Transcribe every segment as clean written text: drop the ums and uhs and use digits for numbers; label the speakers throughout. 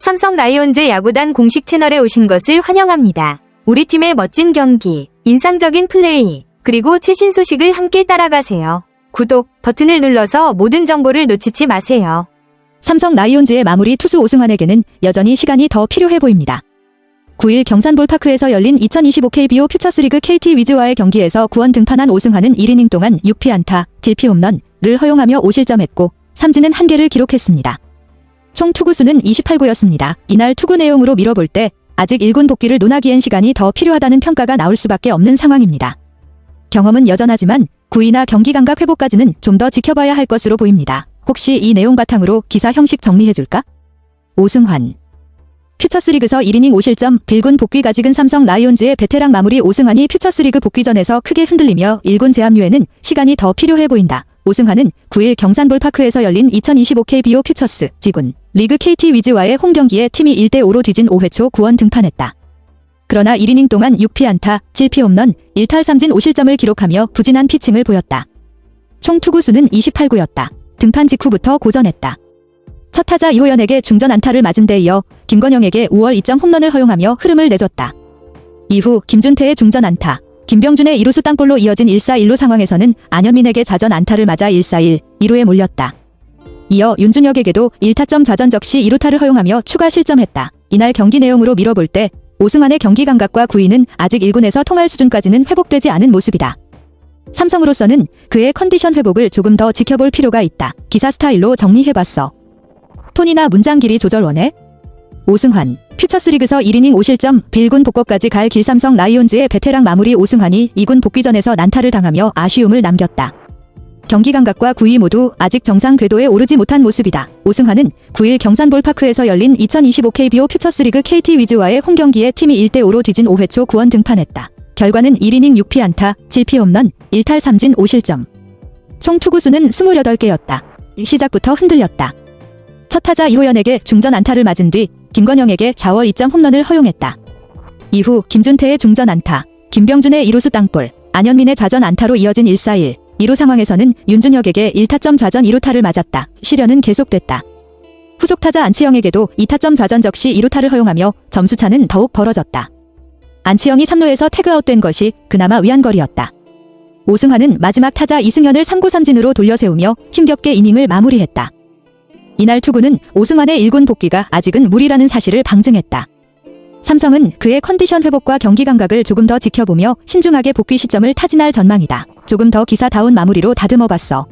Speaker 1: 삼성 라이온즈 야구단 공식 채널에 오신 것을 환영합니다. 우리 팀의 멋진 경기, 인상적인 플레이, 그리고 최신 소식을 함께 따라가세요. 구독 버튼을 눌러서 모든 정보를 놓치지 마세요.
Speaker 2: 삼성 라이온즈의 마무리 투수 오승환에게는 여전히 시간이 더 필요해 보입니다. 9일 경산볼파크에서 열린 2025 KBO 퓨처스리그 KT 위즈와의 경기에서 구원 등판한 오승환은 1이닝 동안 6피안타, 7피홈런을 허용하며 5실점했고 삼진은 1개를 기록했습니다. 총 투구수는 28구였습니다. 이날 투구 내용으로 미뤄볼 때 아직 1군 복귀를 논하기엔 시간이 더 필요하다는 평가가 나올 수밖에 없는 상황입니다. 경험은 여전하지만 구위나 경기 감각 회복까지는 좀 더 지켜봐야 할 것으로 보입니다. 혹시 이 내용 바탕으로 기사 형식 정리해줄까? 오승환 퓨처스리그서 1이닝 5실점, 빌군 복귀가 지근 삼성 라이온즈의 베테랑 마무리 오승환이 퓨처스리그 복귀전에서 크게 흔들리며 1군 재합류에는 시간이 더 필요해 보인다. 오승환은 9일 경산볼파크에서 열린 2025 KBO 퓨처스 지군 리그 KT 위즈와의 홈경기에 팀이 1대5로 뒤진 5회 초 구원 등판했다. 그러나 1이닝 동안 6피안타, 7피홈런, 1탈 3진 5실점을 기록하며 부진한 피칭을 보였다. 총 투구수는 28구였다. 등판 직후부터 고전했다. 첫 타자 이호연에게 중전 안타를 맞은 데 이어 김건영에게 5월 2점 홈런을 허용하며 흐름을 내줬다. 이후 김준태의 중전 안타, 김병준의 2루수 땅볼로 이어진 1-4-1루 상황에서는 안현민에게 좌전 안타를 맞아 1-4-1, 2루에 몰렸다. 이어 윤준혁에게도 1타점 좌전 적시 2루타를 허용하며 추가 실점했다. 이날 경기 내용으로 미뤄볼 때 오승환의 경기 감각과 구위는 아직 1군에서 통할 수준까지는 회복되지 않은 모습이다. 삼성으로서는 그의 컨디션 회복을 조금 더 지켜볼 필요가 있다. 기사 스타일로 정리해봤어. 톤이나 문장 길이 조절 원해? 오승환 퓨처스리그서 1이닝 5실점, 빌군 복귀까지 갈 길 삼성 라이온즈의 베테랑 마무리 오승환이 2군 복귀전에서 난타를 당하며 아쉬움을 남겼다. 경기 감각과 구위 모두 아직 정상 궤도에 오르지 못한 모습이다. 오승환은 9일 경산볼파크에서 열린 2025 KBO 퓨처스리그 KT 위즈와의 홈경기에 팀이 1대5로 뒤진 5회 초 구원 등판했다. 결과는 1이닝 6피안타, 7피홈런, 1탈 3진 5실점. 총 투구수는 28개였다. 시작부터 흔들렸다. 첫 타자 이호연에게 중전 안타를 맞은 뒤 김건영에게 좌월 2점 홈런을 허용했다. 이후 김준태의 중전 안타, 김병준의 2루수 땅볼, 안현민의 좌전 안타로 이어진 1-4-1, 2루 상황에서는 윤준혁에게 1타점 좌전 2루타를 맞았다. 시련은 계속됐다. 후속 타자 안치영에게도 2타점 좌전 적시 2루타를 허용하며 점수차는 더욱 벌어졌다. 안치영이 3루에서 태그아웃된 것이 그나마 위안거리였다. 오승환은 마지막 타자 이승현을 3구 3진으로 돌려세우며 힘겹게 이닝을 마무리했다. 이날 투구는 오승환의 1군 복귀가 아직은 무리라는 사실을 방증했다. 삼성은 그의 컨디션 회복과 경기 감각을 조금 더 지켜보며 신중하게 복귀 시점을 타진할 전망이다. 조금 더 기사다운 마무리로 다듬어봤어.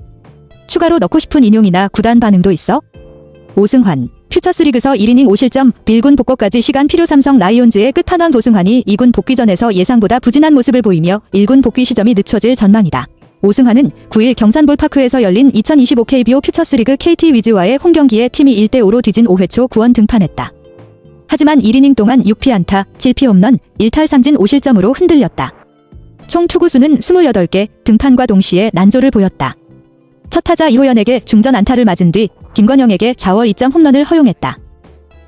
Speaker 2: 추가로 넣고 싶은 인용이나 구단 반응도 있어? 오승환 퓨처스리그서 1이닝 5실점, 빌군 복귀까지 시간 필요 삼성 라이온즈의 끝판왕 오승환이 2군 복귀전에서 예상보다 부진한 모습을 보이며 1군 복귀 시점이 늦춰질 전망이다. 오승환은 9일 경산볼파크에서 열린 2025 KBO 퓨처스리그 KT 위즈와의 홈경기에 팀이 1대5로 뒤진 5회 초 구원 등판했다. 하지만 1이닝 동안 6피안타, 7피홈런, 1탈 3진 5실점으로 흔들렸다. 총 투구수는 28개, 등판과 동시에 난조를 보였다. 첫 타자 이호연에게 중전 안타를 맞은 뒤 김건영에게 좌월 2점 홈런을 허용했다.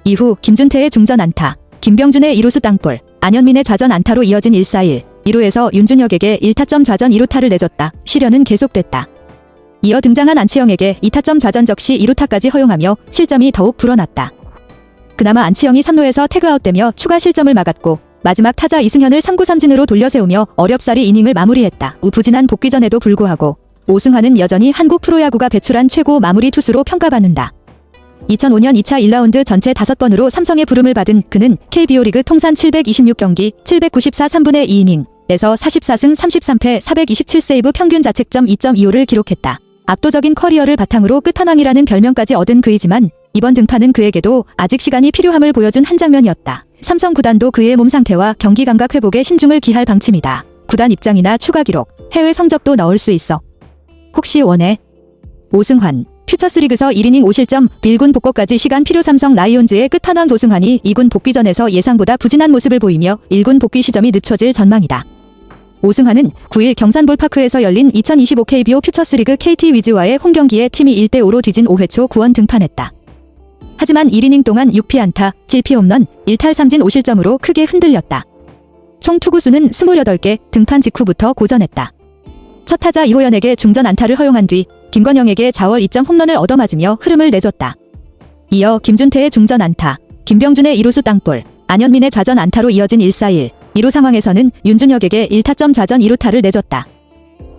Speaker 2: 이후 김준태의 중전 안타, 김병준의 2루수 땅볼, 안현민의 좌전 안타로 이어진 1-4-1, 2루에서 윤준혁에게 1타점 좌전 2루타를 내줬다. 시련은 계속됐다. 이어 등장한 안치영에게 2타점 좌전 적시 2루타까지 허용하며 실점이 더욱 불어났다. 그나마 안치영이 3루에서 태그아웃되며 추가 실점을 막았고 마지막 타자 이승현을 3구 3진으로 돌려세우며 어렵사리 이닝을 마무리했다. 부진한 복귀전에도 불구하고 오승환은 여전히 한국 프로야구가 배출한 최고 마무리 투수로 평가받는다. 2005년 2차 1라운드 전체 5번으로 삼성의 부름을 받은 그는 KBO 리그 통산 726경기, 794 3분의 2이닝에서 44승 33패 427세이브 평균 자책점 2.25를 기록했다. 압도적인 커리어를 바탕으로 끝판왕이라는 별명까지 얻은 그이지만 이번 등판은 그에게도 아직 시간이 필요함을 보여준 한 장면이었다. 삼성 구단도 그의 몸 상태와 경기 감각 회복에 신중을 기할 방침이다. 구단 입장이나 추가 기록, 해외 성적도 넣을 수 있어. 혹시 원해? 오승환 퓨처스리그서 1이닝 5실점, 빌군 복귀까지 시간 필요 삼성 라이온즈의 끝판왕 오승환이 2군 복귀전에서 예상보다 부진한 모습을 보이며 1군 복귀 시점이 늦춰질 전망이다. 오승환은 9일 경산볼파크에서 열린 2025 KBO 퓨처스리그 KT 위즈와의 홈경기에 팀이 1대5로 뒤진 5회 초 구원 등판했다. 하지만 1이닝 동안 6피안타, 7피홈런, 1탈 3진 5실점으로 크게 흔들렸다. 총 투구수는 28개, 등판 직후부터 고전했다. 첫 타자 이호연에게 중전 안타를 허용한 뒤 김건영에게 좌월 2점 홈런을 얻어맞으며 흐름을 내줬다. 이어 김준태의 중전 안타, 김병준의 2루수 땅볼, 안현민의 좌전 안타로 이어진 1-4-1. 2루 상황에서는 윤준혁에게 1타점 좌전 2루타를 내줬다.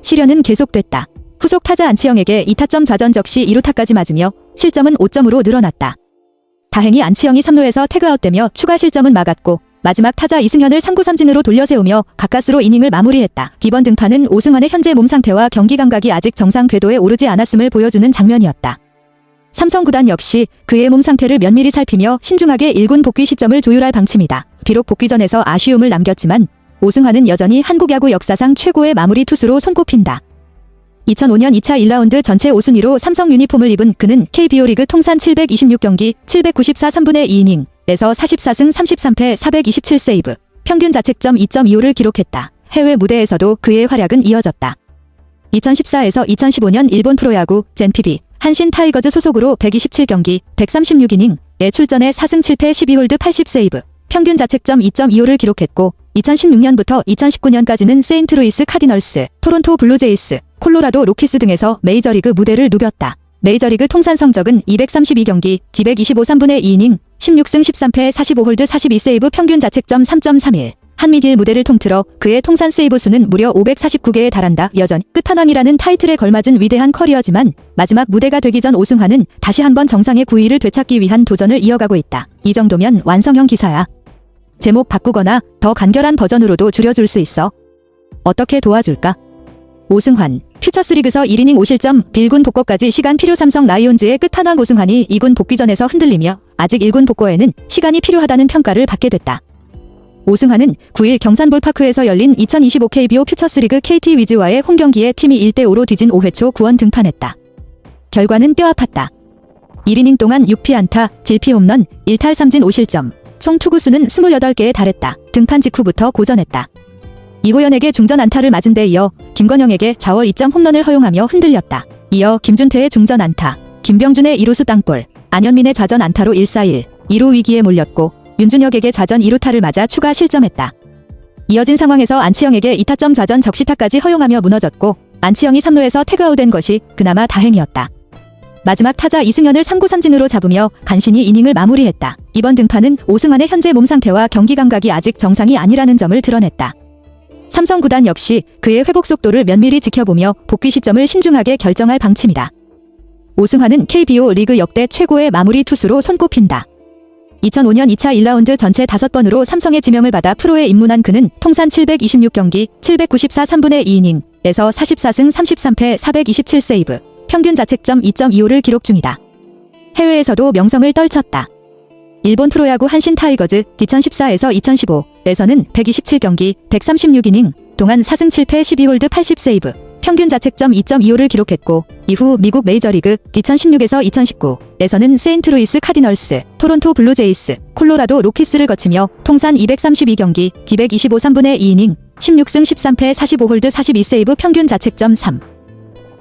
Speaker 2: 시련은 계속됐다. 후속 타자 안치영에게 2타점 좌전 적시 2루타까지 맞으며 실점은 5점으로 늘어났다. 다행히 안치영이 3루에서 태그아웃되며 추가 실점은 막았고 마지막 타자 이승현을 3구 삼진으로 돌려세우며 가까스로 이닝을 마무리했다. 기본 등판은 오승환의 현재 몸 상태와 경기 감각이 아직 정상 궤도에 오르지 않았음을 보여주는 장면이었다. 삼성 구단 역시 그의 몸 상태를 면밀히 살피며 신중하게 1군 복귀 시점을 조율할 방침이다. 비록 복귀전에서 아쉬움을 남겼지만 오승환은 여전히 한국 야구 역사상 최고의 마무리 투수로 손꼽힌다. 2005년 2차 1라운드 전체 5순위로 삼성 유니폼을 입은 그는 KBO 리그 통산 726경기 794 3분의 2이닝에서 44승 33패 427세이브, 평균 자책점 2.25를 기록했다. 해외 무대에서도 그의 활약은 이어졌다. 2014에서 2015년 일본 프로야구 젠PB 한신 타이거즈 소속으로 127경기 136이닝에 출전해 4승 7패 12홀드 80세이브, 평균 자책점 2.25를 기록했고 2016년부터 2019년까지는 세인트루이스 카디널스, 토론토 블루제이스, 콜로라도 로키스 등에서 메이저리그 무대를 누볐다. 메이저리그 통산 성적은 232경기 225 3분의 2이닝 16승 13패 45홀드 42세이브, 평균 자책점 3.31. 한미길 무대를 통틀어 그의 통산 세이브 수는 무려 549개에 달한다. 여전히 끝판왕이라는 타이틀에 걸맞은 위대한 커리어지만 마지막 무대가 되기 전 오승환은 다시 한번 정상의 9위를 되찾기 위한 도전을 이어가고 있다. 이 정도면 완성형 기사야. 제목 바꾸거나 더 간결한 버전으로도 줄여줄 수 있어. 어떻게 도와줄까? 오승환, 퓨처스리그서 1이닝 5실점, 빌군 복권까지 시간 필요. 삼성 라이온즈의 끝판왕 오승환이 2군 복귀전에서 흔들리며 아직 1군 복귀에는 시간이 필요하다는 평가를 받게 됐다. 오승환은 9일 경산볼파크에서 열린 2025 KBO 퓨처스리그 KT 위즈와의 홈경기에 팀이 1대5로 뒤진 5회 초 구원 등판했다. 결과는 뼈아팠다. 1이닝 동안 6피안타, 7피 홈런, 1탈 3진 5실점, 총 투구수는 28개에 달했다. 등판 직후부터 고전했다. 이호연에게 중전 안타를 맞은 데 이어 김건영에게 좌월 2점 홈런을 허용하며 흔들렸다. 이어 김준태의 중전 안타, 김병준의 2루수 땅볼, 안현민의 좌전 안타로 1-4-1, 2루 위기에 몰렸고 윤준혁에게 좌전 2루타를 맞아 추가 실점했다. 이어진 상황에서 안치영에게 2타점 좌전 적시타까지 허용하며 무너졌고 안치영이 3루에서 태그아웃된 것이 그나마 다행이었다. 마지막 타자 이승현을 3구 삼진으로 잡으며 간신히 이닝을 마무리했다. 이번 등판은 오승환의 현재 몸 상태와 경기 감각이 아직 정상이 아니라는 점을 드러냈다. 삼성 구단 역시 그의 회복 속도를 면밀히 지켜보며 복귀 시점을 신중하게 결정할 방침이다. 오승환은 KBO 리그 역대 최고의 마무리 투수로 손꼽힌다. 2005년 2차 1라운드 전체 5번으로 삼성의 지명을 받아 프로에 입문한 그는 통산 726경기 794 3분의 2이닝에서 44승 33패 427세이브, 평균 자책점 2.25를 기록 중이다. 해외에서도 명성을 떨쳤다. 일본 프로야구 한신 타이거즈 2014에서 2015에서는 127경기 136이닝 동안 4승 7패 12홀드 80세이브, 평균 자책점 2.25를 기록했고 이후 미국 메이저리그 2016에서 2019에서는 세인트루이스 카디널스, 토론토 블루제이스, 콜로라도 로키스를 거치며 통산 232경기 225 3분의 2이닝 16승 13패 45홀드 42세이브, 평균 자책점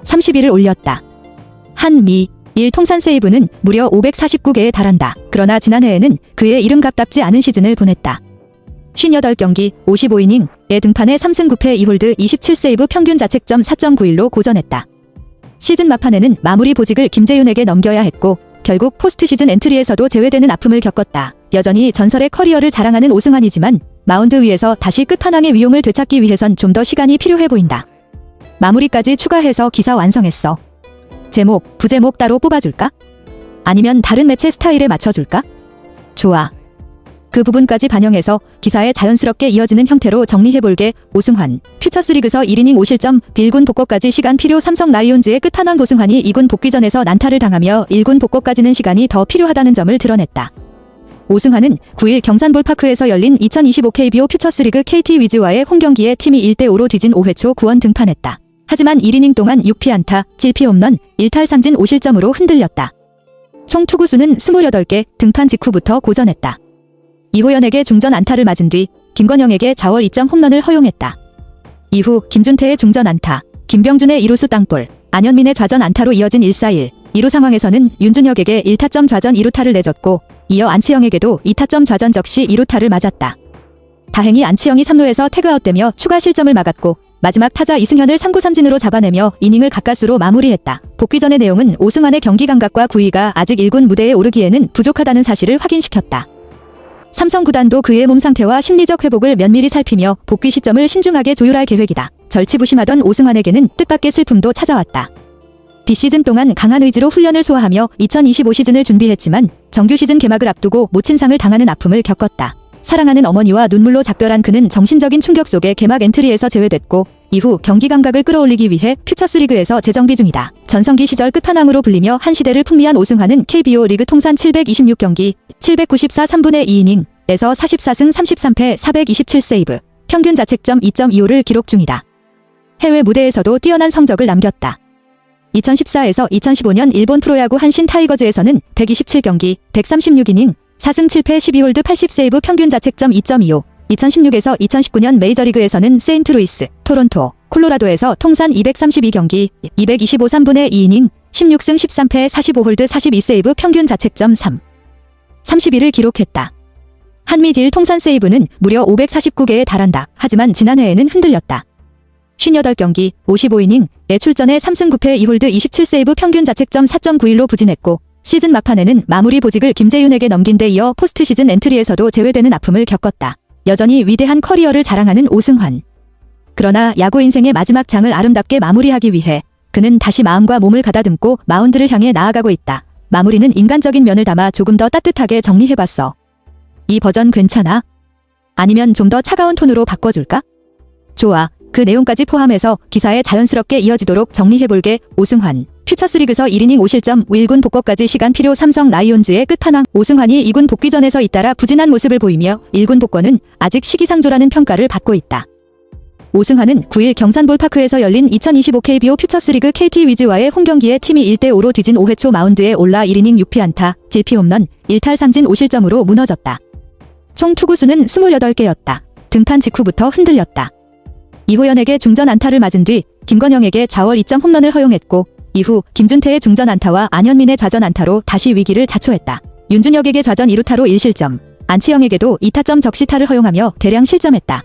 Speaker 2: 31을 올렸다. 한미 일 통산 세이브는 무려 549개에 달한다. 그러나 지난해에는 그의 이름값답지 않은 시즌을 보냈다. 58경기 55이닝에 등판해 3승 9패 2홀드 27세이브, 평균 자책점 4.91로 고전했다. 시즌 막판에는 마무리 보직을 김재윤에게 넘겨야 했고 결국 포스트시즌 엔트리에서도 제외되는 아픔을 겪었다. 여전히 전설의 커리어를 자랑하는 오승환이지만 마운드 위에서 다시 끝판왕의 위용을 되찾기 위해선 좀 더 시간이 필요해 보인다. 마무리까지 추가해서 기사 완성했어. 제목, 부제목 따로 뽑아줄까? 아니면 다른 매체 스타일에 맞춰줄까? 좋아. 그 부분까지 반영해서 기사에 자연스럽게 이어지는 형태로 정리해볼게. 오승환, 퓨처스리그서 1이닝 5실점, 빌군 복권까지 시간 필요. 삼성 라이온즈의 끝판왕 오승환이 2군 복귀전에서 난타를 당하며 1군 복권까지는 시간이 더 필요하다는 점을 드러냈다. 오승환은 9일 경산볼파크에서 열린 2025 KBO 퓨처스리그 KT 위즈와의 홈경기에 팀이 1대5로 뒤진 5회 초 구원 등판했다. 하지만 1이닝 동안 6피안타, 7피 홈런, 1탈 3진 5실점으로 흔들렸다. 총 투구수는 28개, 등판 직후부터 고전했다. 이호연에게 중전 안타를 맞은 뒤 김건영에게 좌월 2점 홈런을 허용했다. 이후 김준태의 중전 안타, 김병준의 2루수 땅볼, 안현민의 좌전 안타로 이어진 1-4-1, 2루 상황에서는 윤준혁에게 1타점 좌전 2루타를 내줬고 이어 안치영에게도 2타점 좌전 적시 2루타를 맞았다. 다행히 안치영이 3루에서 태그아웃되며 추가 실점을 막았고 마지막 타자 이승현을 3구 삼진으로 잡아내며 이닝을 가까스로 마무리했다. 복귀전의 내용은 오승환의 경기 감각과 구위가 아직 1군 무대에 오르기에는 부족하다는 사실을 확인시켰다. 삼성 구단도 그의 몸 상태와 심리적 회복을 면밀히 살피며 복귀 시점을 신중하게 조율할 계획이다. 절치부심하던 오승환에게는 뜻밖의 슬픔도 찾아왔다. 비시즌 동안 강한 의지로 훈련을 소화하며 2025 시즌을 준비했지만 정규 시즌 개막을 앞두고 모친상을 당하는 아픔을 겪었다. 사랑하는 어머니와 눈물로 작별한 그는 정신적인 충격 속에 개막 엔트리에서 제외됐고 이후 경기 감각을 끌어올리기 위해 퓨처스리그에서 재정비 중이다. 전성기 시절 끝판왕으로 불리며 한 시대를 풍미한 오승환은 KBO 리그 통산 726경기, 794 3분의 2이닝에서 44승 33패 427세이브, 평균 자책점 2.25를 기록 중이다. 해외 무대에서도 뛰어난 성적을 남겼다. 2014에서 2015년 일본 프로야구 한신 타이거즈에서는 127경기, 136이닝, 4승 7패 12홀드 80세이브 평균 자책점 2.25, 2016에서 2019년 메이저리그에서는 세인트루이스, 토론토, 콜로라도에서 통산 232경기, 225 3분의 2이닝, 16승 13패 45홀드 42세이브 평균 자책점 3, 31을 기록했다. 한미 딜 통산 세이브는 무려 549개에 달한다. 하지만 지난해에는 흔들렸다. 58경기, 55이닝에 출전해 3승 9패 2홀드 27세이브 평균 자책점 4.91로 부진했고 시즌 막판에는 마무리 보직을 김재윤에게 넘긴 데 이어 포스트 시즌 엔트리에서도 제외되는 아픔을 겪었다. 여전히 위대한 커리어를 자랑하는 오승환. 그러나 야구 인생의 마지막 장을 아름답게 마무리하기 위해 그는 다시 마음과 몸을 가다듬고 마운드를 향해 나아가고 있다. 마무리는 인간적인 면을 담아 조금 더 따뜻하게 정리해봤어. 이 버전 괜찮아? 아니면 좀 더 차가운 톤으로 바꿔줄까? 좋아. 그 내용까지 포함해서 기사에 자연스럽게 이어지도록 정리해볼게. 오승환. 퓨처스리그에서 1이닝 5실점 1군 복권까지 시간 필요 삼성 라이온즈의 끝판왕. 오승환이 2군 복귀전에서 잇따라 부진한 모습을 보이며 1군 복권은 아직 시기상조라는 평가를 받고 있다. 오승환은 9일 경산볼파크에서 열린 2025 KBO 퓨처스리그 KT 위즈와의 홈경기에 팀이 1대5로 뒤진 5회 초 마운드에 올라 1이닝 6피안타, 7피 홈런, 1탈 3진 5실점으로 무너졌다. 총 투구수는 28개였다. 등판 직후부터 흔들렸다. 이호연에게 중전 안타를 맞은 뒤 김건영에게 좌월 2점 홈런을 허용했고 이후 김준태의 중전 안타와 안현민의 좌전 안타로 다시 위기를 자초했다. 윤준혁에게 좌전 2루타로 1실점, 안치영에게도 2타점 적시타를 허용하며 대량 실점했다.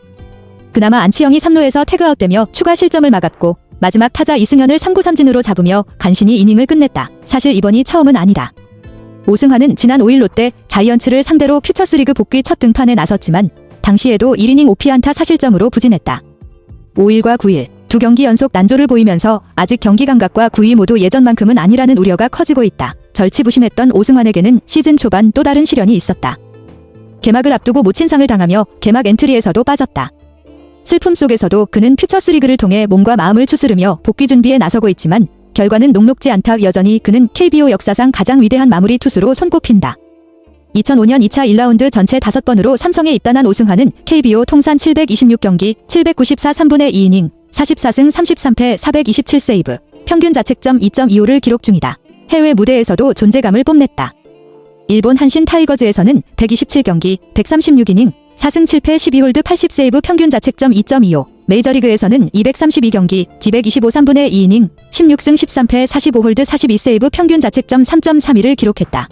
Speaker 2: 그나마 안치영이 3루에서 태그아웃되며 추가 실점을 막았고 마지막 타자 이승현을 3구 삼진으로 잡으며 간신히 이닝을 끝냈다. 사실 이번이 처음은 아니다. 오승환은 지난 5일 롯데, 자이언츠를 상대로 퓨처스리그 복귀 첫 등판에 나섰지만 당시에도 1이닝 5피안타 4실점으로 부진했다. 5일과 9일 두 경기 연속 난조를 보이면서 아직 경기 감각과 구위 모두 예전만큼은 아니라는 우려가 커지고 있다. 절치부심했던 오승환에게는 시즌 초반 또 다른 시련이 있었다. 개막을 앞두고 모친상을 당하며 개막 엔트리에서도 빠졌다. 슬픔 속에서도 그는 퓨처스리그를 통해 몸과 마음을 추스르며 복귀 준비에 나서고 있지만 결과는 녹록지 않다. 여전히 그는 KBO 역사상 가장 위대한 마무리 투수로 손꼽힌다. 2005년 2차 1라운드 전체 5번으로 삼성에 입단한 오승환은 KBO 통산 726경기, 794 3분의 2이닝, 44승 33패 427세이브, 평균 자책점 2.25를 기록 중이다. 해외 무대에서도 존재감을 뽐냈다. 일본 한신 타이거즈에서는 127경기, 136이닝, 4승 7패 12홀드 80세이브 평균 자책점 2.25, 메이저리그에서는 232경기, 225 3분의 2이닝, 16승 13패 45홀드 42세이브 평균 자책점 3.32를 기록했다.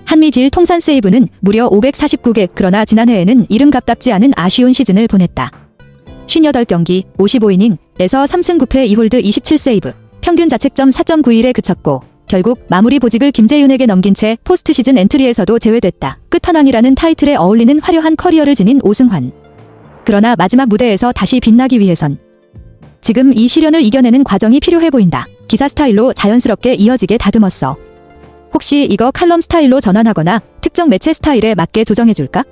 Speaker 2: 한미 딜 통산 세이브는 무려 549개. 그러나 지난해에는 이름값답지 않은 아쉬운 시즌을 보냈다. 58경기, 55이닝에서 3승 9패 2홀드 27세이브, 평균 자책점 4.91에 그쳤고 결국 마무리 보직을 김재윤에게 넘긴 채 포스트 시즌 엔트리에서도 제외됐다. 끝판왕이라는 타이틀에 어울리는 화려한 커리어를 지닌 오승환. 그러나 마지막 무대에서 다시 빛나기 위해선 지금 이 시련을 이겨내는 과정이 필요해 보인다. 기사 스타일로 자연스럽게 이어지게 다듬었어. 혹시 이거 칼럼 스타일로 전환하거나 특정 매체 스타일에 맞게 조정해줄까?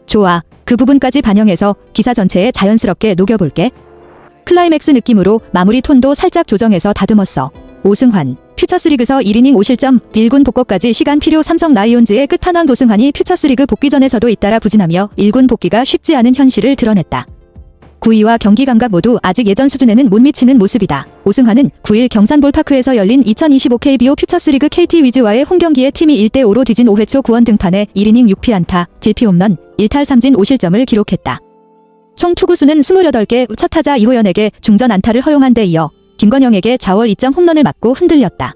Speaker 2: 좋아. 그 부분까지 반영해서 기사 전체에 자연스럽게 녹여볼게. 클라이맥스 느낌으로 마무리 톤도 살짝 조정해서 다듬었어. 오승환. 퓨처스리그에서 1이닝 5실점, 1군 복권까지 시간 필요 삼성 라이온즈의 끝판왕. 오승환이 퓨처스리그 복귀전에서도 잇따라 부진하며 1군 복귀가 쉽지 않은 현실을 드러냈다. 구위와 경기 감각 모두 아직 예전 수준에는 못 미치는 모습이다. 오승환은 9일 경산볼파크에서 열린 2025 KBO 퓨처스리그 KT 위즈와의 홈경기에 팀이 1대5로 뒤진 5회 초 구원 등판에 1이닝 6피안타, 7피 홈런, 1탈 3진 5실점을 기록했다. 총 투구수는 28개. 첫 타자 이호연에게 중전 안타를 허용한 데 이어 김건영에게 좌월 2점 홈런을 맞고 흔들렸다.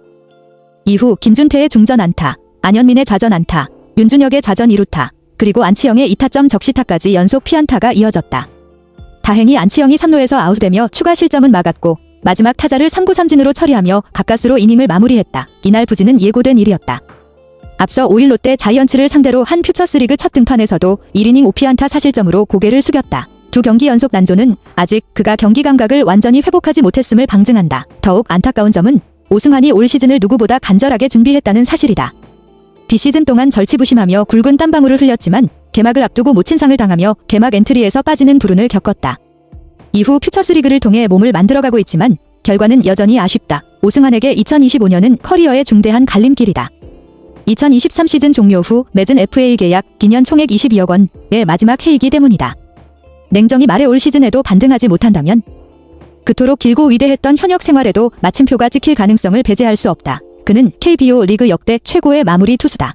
Speaker 2: 이후 김준태의 중전 안타, 안현민의 좌전 안타, 윤준혁의 좌전 2루타, 그리고 안치영의 2타점 적시타까지 연속 피안타가 이어졌다. 다행히 안치영이 3루에서 아웃되며 추가 실점은 막았고 마지막 타자를 3구 삼진으로 처리하며 가까스로 이닝을 마무리했다. 이날 부진은 예고된 일이었다. 앞서 5일 롯데 자이언츠를 상대로 한 퓨처스리그 첫 등판에서도 1이닝 5피안타 사실점으로 고개를 숙였다. 두 경기 연속 난조는 아직 그가 경기 감각을 완전히 회복하지 못했음을 방증한다. 더욱 안타까운 점은 오승환이 올 시즌을 누구보다 간절하게 준비했다는 사실이다. 비시즌 동안 절치부심하며 굵은 땀방울을 흘렸지만 개막을 앞두고 모친상을 당하며 개막 엔트리에서 빠지는 불운을 겪었다. 이후 퓨처스리그를 통해 몸을 만들어가고 있지만 결과는 여전히 아쉽다. 오승환에게 2025년은 커리어의 중대한 갈림길이다. 2023 시즌 종료 후 맺은 FA 계약 기년 총액 22억 원의 마지막 해이기 때문이다. 냉정히 말해 올 시즌에도 반등하지 못한다면 그토록 길고 위대했던 현역 생활에도 마침표가 찍힐 가능성을 배제할 수 없다. 그는 KBO 리그 역대 최고의 마무리 투수다.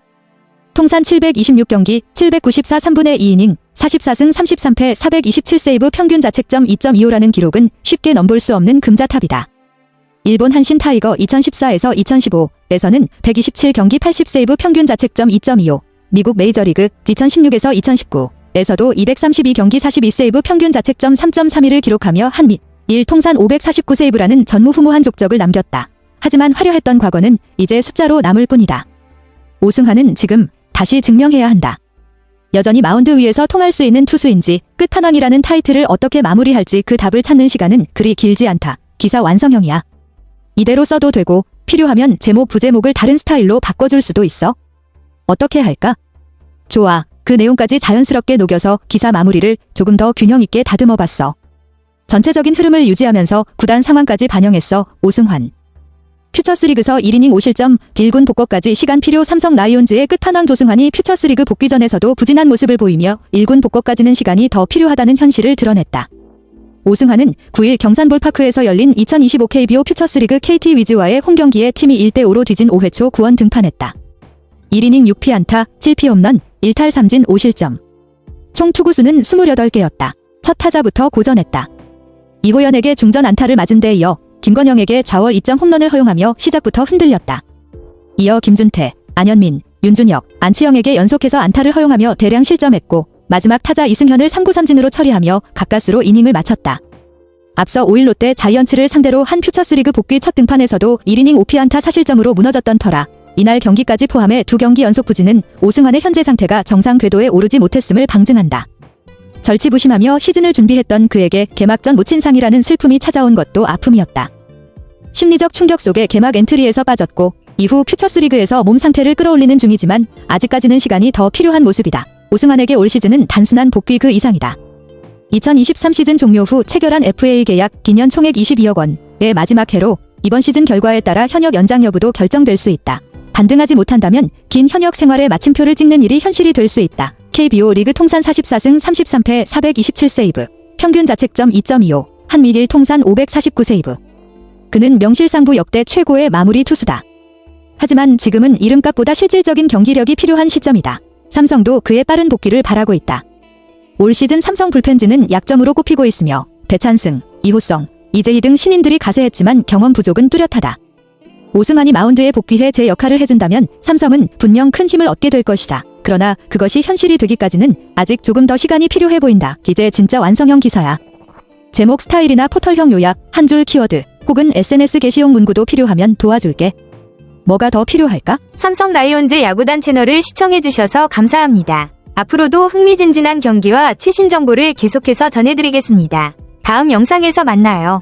Speaker 2: 통산 726경기 794 3분의 2이닝 44승 33패 427세이브 평균 자책점 2.25라는 기록은 쉽게 넘볼 수 없는 금자탑이다. 일본 한신 타이거 2014에서 2015에서는 127경기 80세이브 평균 자책점 2.25, 미국 메이저리그 2016에서 2019에서도 232경기 42세이브 평균 자책점 3.31을 기록하며 한미 1 통산 549세이브라는 전무후무한 족적을 남겼다. 하지만 화려했던 과거는 이제 숫자로 남을 뿐이다. 오승환은 지금 다시 증명해야 한다. 여전히 마운드 위에서 통할 수 있는 투수인지 끝판왕이라는 타이틀을 어떻게 마무리할지 그 답을 찾는 시간은 그리 길지 않다. 기사 완성형이야. 이대로 써도 되고 필요하면 제목 부제목을 다른 스타일로 바꿔줄 수도 있어. 어떻게 할까? 좋아. 그 내용까지 자연스럽게 녹여서 기사 마무리를 조금 더 균형 있게 다듬어봤어. 전체적인 흐름을 유지하면서 구단 상황까지 반영했어. 오승환. 퓨처스리그서 1이닝 5실점, 빌군 복권까지 시간 필요 삼성 라이온즈의 끝판왕 조승환이 퓨처스리그 복귀전에서도 부진한 모습을 보이며 1군 복권까지는 시간이 더 필요하다는 현실을 드러냈다. 오승환은 9일 경산볼파크에서 열린 2025 KBO 퓨처스리그 KT 위즈와의 홈경기에 팀이 1대5로 뒤진 5회 초 9원 등판했다. 1이닝 6피안타, 7피 홈런, 1탈 3진 5실점. 총 투구수는 28개였다. 첫 타자부터 고전했다. 이호연에게 중전 안타를 맞은 데 이어 김건영에게 좌월 2점 홈런을 허용하며 시작부터 흔들렸다. 이어 김준태, 안현민, 윤준혁, 안치영에게 연속해서 안타를 허용하며 대량 실점했고 마지막 타자 이승현을 3구 3진으로 처리하며 가까스로 이닝을 마쳤다. 앞서 5일 롯데 자이언츠를 상대로 한 퓨처스리그 복귀 첫 등판에서도 1이닝 5피안타 사실점으로 무너졌던 터라 이날 경기까지 포함해 두 경기 연속 부진은 오승환의 현재 상태가 정상 궤도에 오르지 못했음을 방증한다. 절치부심하며 시즌을 준비했던 그에게 개막 전 모친상이라는 슬픔이 찾아온 것도 아픔이었다. 심리적 충격 속에 개막 엔트리에서 빠졌고 이후 퓨처스리그에서 몸 상태를 끌어올리는 중이지만 아직까지는 시간이 더 필요한 모습이다. 오승환에게 올 시즌은 단순한 복귀 그 이상이다. 2023 시즌 종료 후 체결한 FA 계약 기년 총액 22억 원의 마지막 해로 이번 시즌 결과에 따라 현역 연장 여부도 결정될 수 있다. 반등하지 못한다면 긴 현역 생활에 마침표를 찍는 일이 현실이 될 수 있다. KBO 리그 통산 44승 33패 427세이브, 평균 자책점 2.25, 한미일 통산 549세이브. 그는 명실상부 역대 최고의 마무리 투수다. 하지만 지금은 이름값보다 실질적인 경기력이 필요한 시점이다. 삼성도 그의 빠른 복귀를 바라고 있다. 올 시즌 삼성 불펜진은 약점으로 꼽히고 있으며 배찬승, 이호성, 이재희 등 신인들이 가세했지만 경험 부족은 뚜렷하다. 오승환이 마운드에 복귀해 제 역할을 해준다면 삼성은 분명 큰 힘을 얻게 될 것이다. 그러나 그것이 현실이 되기까지는 아직 조금 더 시간이 필요해 보인다. 이제 진짜 완성형 기사야. 제목 스타일이나 포털형 요약, 한 줄 키워드, 혹은 SNS 게시용 문구도 필요하면 도와줄게. 뭐가 더 필요할까?
Speaker 1: 삼성 라이온즈 야구단 채널을 시청해주셔서 감사합니다. 앞으로도 흥미진진한 경기와 최신 정보를 계속해서 전해드리겠습니다. 다음 영상에서 만나요.